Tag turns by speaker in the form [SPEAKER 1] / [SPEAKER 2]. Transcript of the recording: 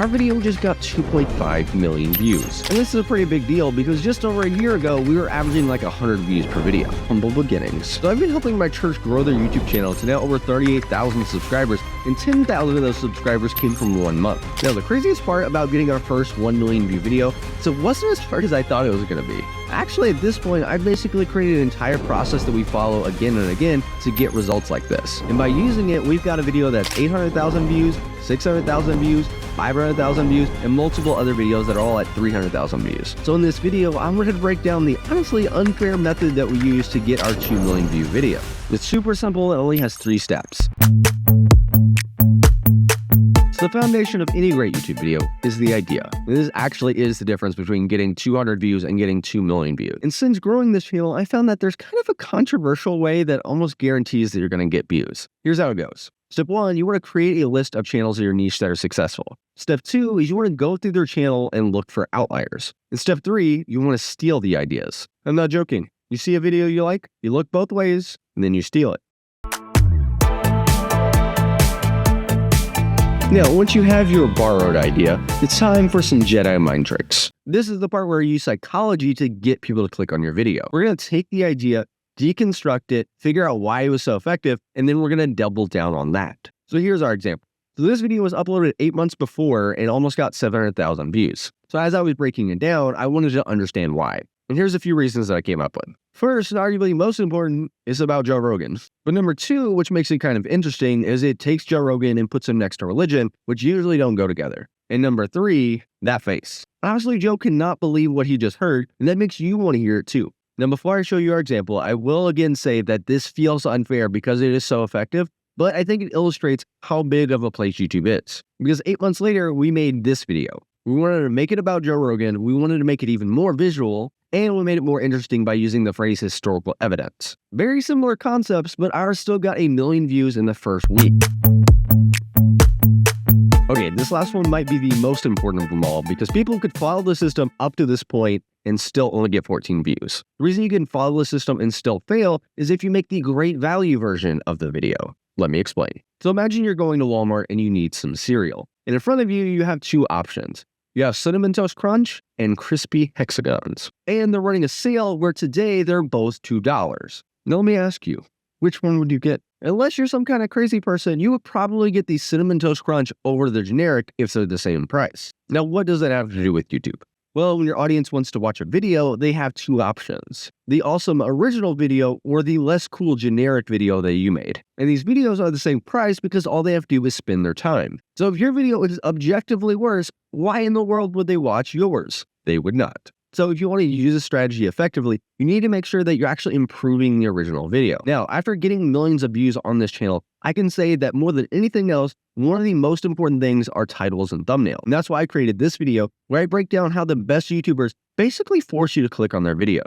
[SPEAKER 1] our video just got 2.5 million views. And this is a pretty big deal because just over a year ago, we were averaging like 100 views per video. Humble beginnings. So I've been helping my church grow their YouTube channel to now over 38,000 subscribers, and 10,000 of those subscribers came from 1 month. Now, the craziest part about getting our first 1 million view video is it wasn't as hard as I thought it was going to be. Actually, at this point, I've basically created an entire process that we follow again and again to get results like this. And by using it, we've got a video that's 800,000 views, 600,000 views, 500,000 views, and multiple other videos that are all at 300,000 views. So in this video, I'm going to break down the honestly unfair method that we use to get our 2 million view video. It's super simple. It only has 3 steps. So the foundation of any great YouTube video is the idea. And this actually is the difference between getting 200 views and getting 2 million views. And since growing this channel, I found that there's kind of a controversial way that almost guarantees that you're going to get views. Here's how it goes. Step 1, you want to create a list of channels in your niche that are successful. Step 2 is you want to go through their channel and look for outliers. And step 3, you want to steal the ideas. I'm not joking. You see a video you like, you look both ways, and then you steal it. Now, once you have your borrowed idea, it's time for some Jedi mind tricks. This is the part where you use psychology to get people to click on your video. We're going to take the idea, deconstruct it, figure out why it was so effective, and then we're going to double down on that. So here's our example. So this video was uploaded 8 months before and almost got 700,000 views. So as I was breaking it down, I wanted to understand why. And here's a few reasons that I came up with. First, and arguably most important, is about Joe Rogan. But number 2, which makes it kind of interesting, is it takes Joe Rogan and puts him next to religion, which usually don't go together. And number 3, that face. Honestly, Joe cannot believe what he just heard, and that makes you want to hear it too. Now, before I show you our example, I will again say that this feels unfair because it is so effective, but I think it illustrates how big of a place YouTube is. Because 8 months later, we made this video. We wanted to make it about Joe Rogan, we wanted to make it even more visual, and we made it more interesting by using the phrase historical evidence. Very similar concepts, but ours still got 1 million views in the first week. Okay, this last one might be the most important of them all because people could follow the system up to this point and still only get 14 views. The reason you can follow the system and still fail is if you make the great value version of the video. Let me explain. So imagine you're going to Walmart and you need some cereal. And in front of you, you have 2 options. You have Cinnamon Toast Crunch and Crispy Hexagons. And they're running a sale where today they're both $2. Now let me ask you, which one would you get? Unless you're some kind of crazy person, you would probably get the Cinnamon Toast Crunch over the generic if they're the same price. Now, what does that have to do with YouTube? Well, when your audience wants to watch a video, they have 2 options. The awesome original video or the less cool generic video that you made. And these videos are the same price because all they have to do is spend their time. So if your video is objectively worse, why in the world would they watch yours? They would not. So if you want to use this strategy effectively, you need to make sure that you're actually improving the original video. Now, after getting millions of views on this channel, I can say that more than anything else, one of the most important things are titles and thumbnail. And that's why I created this video where I break down how the best YouTubers basically force you to click on their videos.